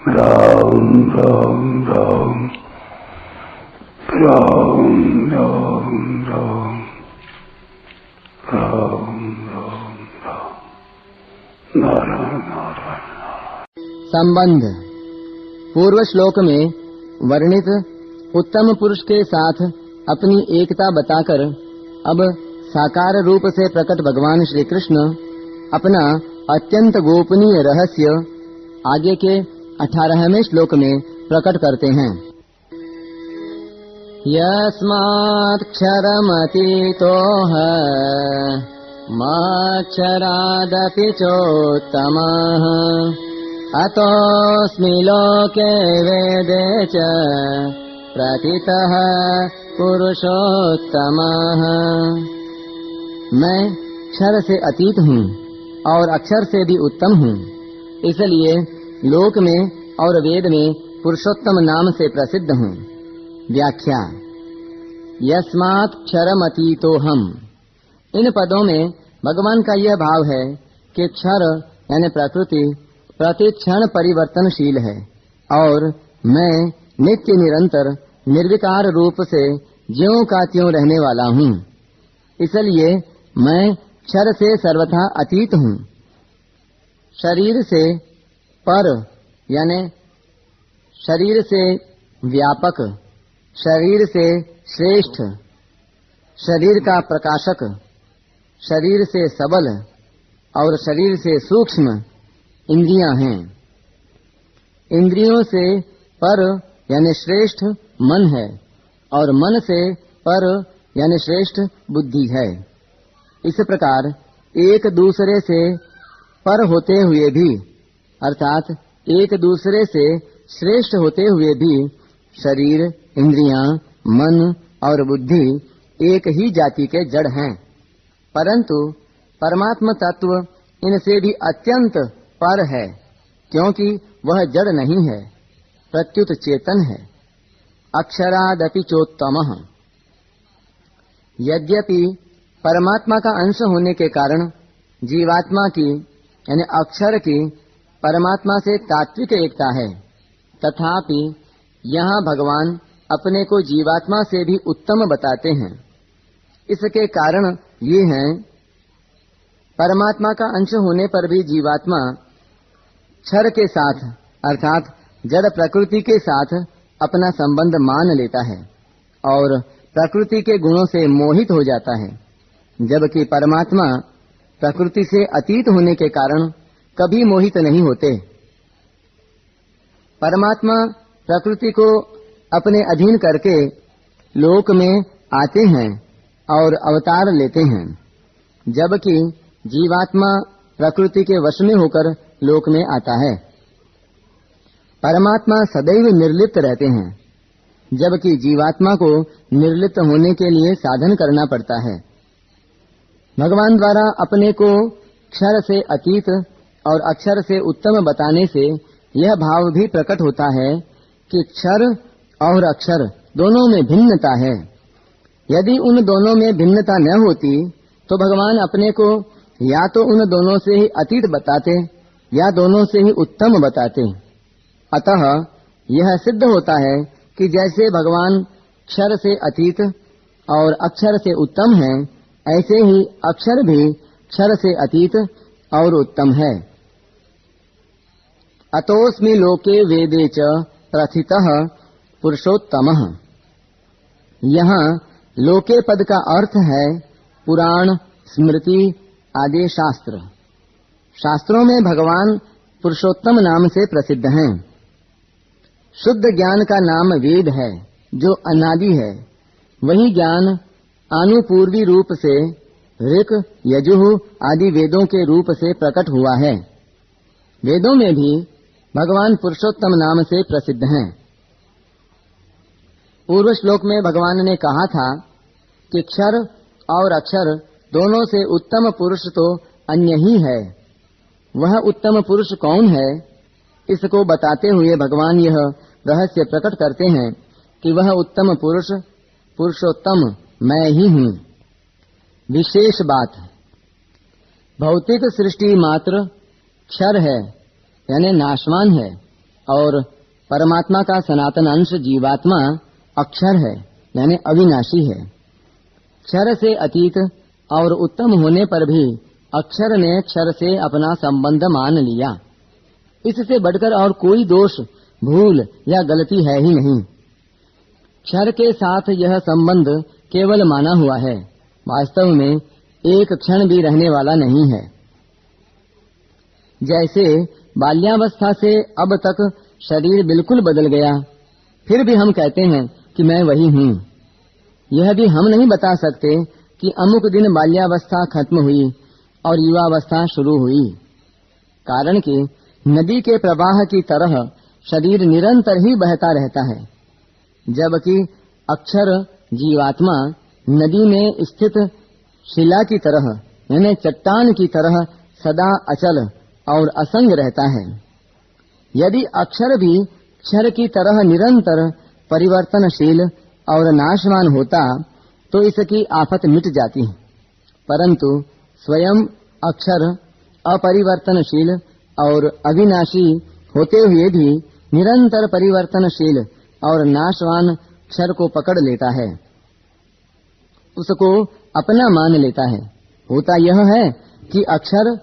राम राम राम राम राम राम राम राम राम नारायण नारायण। संबंध। पूर्व श्लोक में वर्णित उत्तम पुरुष के साथ अपनी एकता बताकर अब साकार रूप से प्रकट भगवान श्री कृष्ण अपना अत्यंत गोपनीय रहस्य आगे के 18वें श्लोक में प्रकट करते हैं। यस्मात्क्षरमतीतोऽहम् माक्षरादपि चोत्तमः अतोऽस्मि लोके वेदे च प्रतितः पुरुषोत्तमः। मैं क्षर से अतीत हूँ और अक्षर से भी उत्तम हूँ, इसलिए लोक में और वेद में पुरुषोत्तम नाम से प्रसिद्ध हूँ। व्याख्या। यस्मात् क्षरमतीतोऽहम्, इन पदों में भगवान का यह भाव है कि क्षर यानी प्रकृति प्रतिक्षण परिवर्तनशील है और मैं नित्य निरंतर निर्विकार रूप से ज्यों का त्यों रहने वाला हूँ, इसलिए मैं क्षर से सर्वथा अतीत हूँ। शरीर से पर यानी शरीर से व्यापक, शरीर से श्रेष्ठ, शरीर का प्रकाशक, शरीर से सबल और शरीर से सूक्ष्म इंद्रियां हैं। इंद्रियों से पर यानी श्रेष्ठ मन है और मन से पर यानी श्रेष्ठ बुद्धि है। इस प्रकार एक दूसरे से पर होते हुए भी अर्थात एक दूसरे से श्रेष्ठ होते हुए भी शरीर, इंद्रियां, मन और बुद्धि एक ही जाति के जड़ हैं, परंतु परमात्म तत्व इनसे भी अत्यंत पर है, क्योंकि वह जड़ नहीं है, प्रत्युत चेतन है। अक्षरादपि चोत्तमः। यद्यपि परमात्मा का अंश होने के कारण जीवात्मा की यानी अक्षर की परमात्मा से तात्विक एकता है, तथापि यहाँ भगवान अपने को जीवात्मा से भी उत्तम बताते हैं। इसके कारण ये हैं, परमात्मा का अंश होने पर भी जीवात्मा क्षर के साथ अर्थात जड़ प्रकृति के साथ अपना संबंध मान लेता है और प्रकृति के गुणों से मोहित हो जाता है, जबकि परमात्मा प्रकृति से अतीत होने के कारण कभी मोहित नहीं होते। परमात्मा प्रकृति को अपने अधीन करके लोक में आते हैं और अवतार लेते हैं, जबकि जीवात्मा प्रकृति के वश में होकर लोक में आता है। परमात्मा सदैव निर्लिप्त रहते हैं, जबकि जीवात्मा को निर्लिप्त होने के लिए साधन करना पड़ता है। भगवान द्वारा अपने को क्षर से अतीत और अक्षर से उत्तम बताने से यह भाव भी प्रकट होता है कि क्षर और अक्षर दोनों में भिन्नता है। यदि उन दोनों में भिन्नता न होती तो भगवान अपने को या तो उन दोनों से ही अतीत बताते या दोनों से ही उत्तम बताते। अतः यह सिद्ध होता है कि जैसे भगवान क्षर से अतीत और अक्षर से उत्तम हैं, ऐसे ही अक्षर भी क्षर से अतीत और उत्तम है। अतोऽस्मि लोके वेदे च प्रथितः पुरुषोत्तमः। यहाँ लोके पद का अर्थ है पुराण, स्मृति आदि शास्त्र। शास्त्रों में भगवान पुरुषोत्तम नाम से प्रसिद्ध हैं। शुद्ध ज्ञान का नाम वेद है, जो अनादि है। वही ज्ञान आनुपूर्वी रूप से ऋक, यजुः आदि वेदों के रूप से प्रकट हुआ है। वेदों में भी भगवान पुरुषोत्तम नाम से प्रसिद्ध हैं। पूर्व श्लोक में भगवान ने कहा था कि क्षर और अक्षर दोनों से उत्तम पुरुष तो अन्य ही है। वह उत्तम पुरुष कौन है, इसको बताते हुए भगवान यह रहस्य प्रकट करते हैं कि वह उत्तम पुरुष पुरुषोत्तम मैं ही हूँ। विशेष बात, भौतिक सृष्टि मात्र क्षर है यानी नाशवान है, और परमात्मा का सनातन अंश जीवात्मा अक्षर है, यानी अविनाशी है। क्षर से अतीत और उत्तम होने पर भी अक्षर ने क्षर से अपना संबंध मान लिया। इससे बढ़कर और कोई दोष, भूल या गलती है ही नहीं। क्षर के साथ यह संबंध केवल माना हुआ है, वास्तव में एक क्षण भी रहने वाला नहीं है। जैसे बाल्यावस्था से अब तक शरीर बिल्कुल बदल गया, फिर भी हम कहते हैं कि मैं वही हूँ। यह भी हम नहीं बता सकते कि अमुक दिन बाल्यावस्था खत्म हुई और युवावस्था शुरू हुई, कारण कि नदी के प्रवाह की तरह शरीर निरंतर ही बहता रहता है, जबकि अक्षर जीवात्मा नदी में स्थित शिला की तरह, यानी चट्टान की तरह सदा अचल और असंग रहता है। यदि अक्षर भी क्षर की तरह निरंतर परिवर्तनशील और नाशवान होता तो इसकी आफत मिट जाती, परंतु स्वयं अक्षर अपरिवर्तनशील और अविनाशी होते हुए भी निरंतर परिवर्तनशील और नाशवान क्षर को पकड़ लेता है, उसको अपना मान लेता है। होता यह है कि अक्षर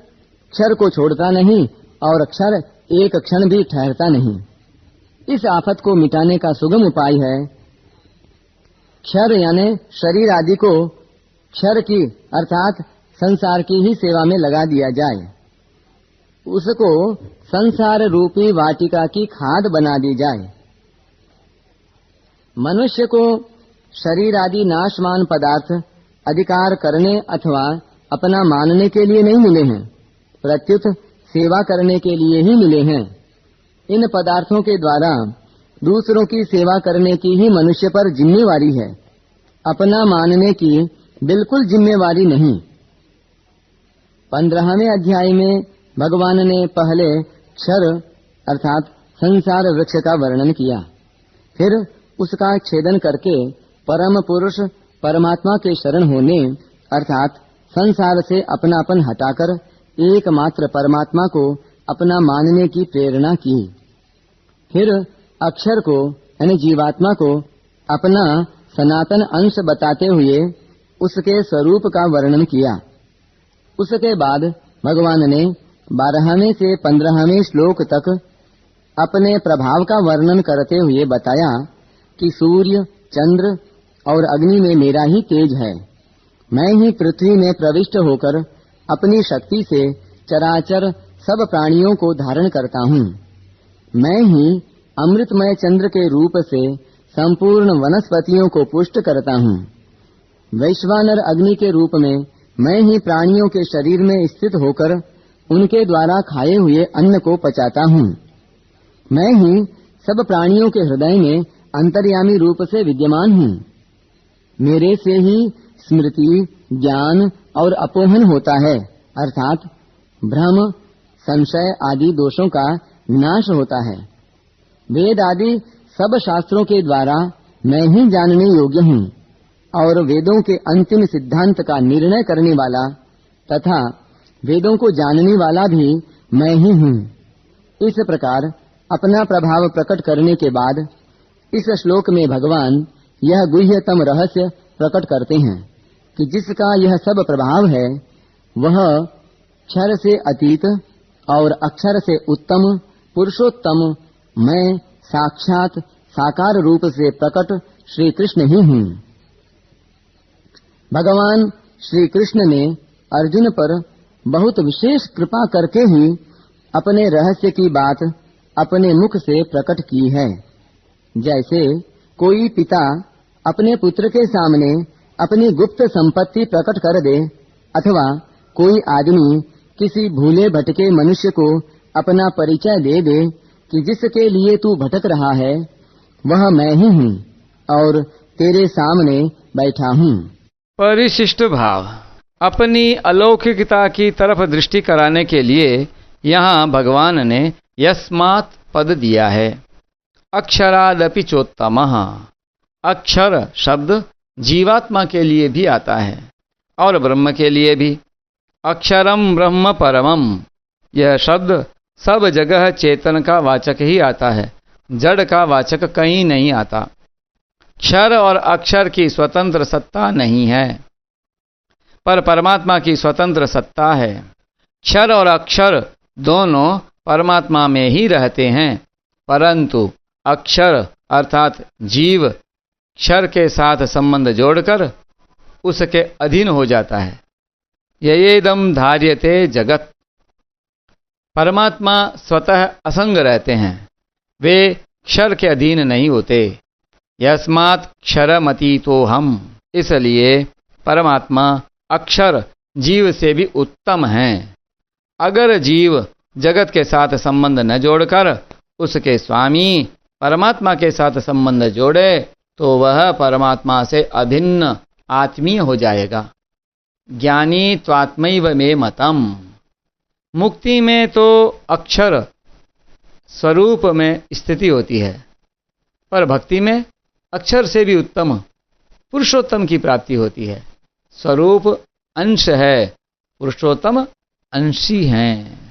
क्षर को छोड़ता नहीं और अक्षर एक क्षण भी ठहरता नहीं। इस आफत को मिटाने का सुगम उपाय है क्षर यानी शरीर आदि को क्षर की अर्थात संसार की ही सेवा में लगा दिया जाए, उसको संसार रूपी वाटिका की खाद बना दी जाए। मनुष्य को शरीर आदि नाशवान पदार्थ अधिकार करने अथवा अपना मानने के लिए नहीं मिले हैं, प्रत्युत सेवा करने के लिए ही मिले हैं। इन पदार्थों के द्वारा दूसरों की सेवा करने की ही मनुष्य पर जिम्मेवारी है, अपना मानने की बिल्कुल जिम्मेवारी नहीं। 15वें अध्याय में भगवान ने पहले क्षर अर्थात संसार वृक्ष का वर्णन किया, फिर उसका छेदन करके परम पुरुष परमात्मा के शरण होने अर्थात संसार से अपनापन हटाकर एकमात्र परमात्मा को अपना मानने की प्रेरणा की। फिर अक्षर को यानी जीवात्मा को अपना सनातन अंश बताते हुए उसके स्वरूप का वर्णन किया। उसके बाद भगवान ने 12वें से 15वें श्लोक तक अपने प्रभाव का वर्णन करते हुए बताया कि सूर्य, चंद्र और अग्नि में मेरा ही तेज है। मैं ही पृथ्वी में प्रविष्ट होकर अपनी शक्ति से चराचर सब प्राणियों को धारण करता हूँ। मैं ही अमृतमय चंद्र के रूप से संपूर्ण वनस्पतियों को पुष्ट करता हूँ। वैश्वानर अग्नि के रूप में मैं ही प्राणियों के शरीर में स्थित होकर उनके द्वारा खाए हुए अन्न को पचाता हूँ। मैं ही सब प्राणियों के हृदय में अंतर्यामी रूप से विद्यमान हूँ। मेरे से ही स्मृति, ज्ञान और अपोहन होता है, अर्थात भ्रम, संशय आदि दोषों का नाश होता है। वेद आदि सब शास्त्रों के द्वारा मैं ही जानने योग्य हूँ और वेदों के अंतिम सिद्धांत का निर्णय करने वाला तथा वेदों को जानने वाला भी मैं ही हूँ। इस प्रकार अपना प्रभाव प्रकट करने के बाद इस श्लोक में भगवान यह गुह्यतम रहस्य प्रकट करते हैं कि जिसका यह सब प्रभाव है वह क्षर से अतीत और अक्षर से उत्तम पुरुषोत्तम मैं साक्षात साकार रूप से प्रकट श्री कृष्ण ही हूँ। भगवान श्री कृष्ण ने अर्जुन पर बहुत विशेष कृपा करके ही अपने रहस्य की बात अपने मुख से प्रकट की है। जैसे कोई पिता अपने पुत्र के सामने अपनी गुप्त संपत्ति प्रकट कर दे अथवा कोई आदमी किसी भूले भटके मनुष्य को अपना परिचय दे दे कि जिसके लिए तू भटक रहा है वह मैं ही हूँ और तेरे सामने बैठा हूँ। परिशिष्ट भाव अपनी अलौकिकता की तरफ दृष्टि कराने के लिए यहाँ भगवान ने यस्मात् पद दिया है। अक्षरादपि चोत्तमः। अक्षर शब्द जीवात्मा के लिए भी आता है और ब्रह्म के लिए भी। अक्षरम ब्रह्म परमम, यह शब्द सब जगह चेतन का वाचक ही आता है, जड़ का वाचक कहीं नहीं आता। क्षर और अक्षर की स्वतंत्र सत्ता नहीं है, पर परमात्मा की स्वतंत्र सत्ता है। क्षर और अक्षर दोनों परमात्मा में ही रहते हैं, परंतु अक्षर अर्थात जीव क्षर के साथ संबंध जोड़कर उसके अधीन हो जाता है। ययेदम धार्यते जगत। परमात्मा स्वतः असंग रहते हैं, वे क्षर के अधीन नहीं होते। यस्मात् क्षरमतीतो हम। इसलिए परमात्मा अक्षर जीव से भी उत्तम हैं। अगर जीव जगत के साथ संबंध न जोड़कर उसके स्वामी परमात्मा के साथ संबंध जोड़े तो वह परमात्मा से अभिन्न आत्मीय हो जाएगा। ज्ञानी त्वात्मैव मे मतम। मुक्ति में तो अक्षर स्वरूप में स्थिति होती है, पर भक्ति में अक्षर से भी उत्तम पुरुषोत्तम की प्राप्ति होती है। स्वरूप अंश है, पुरुषोत्तम अंशी हैं।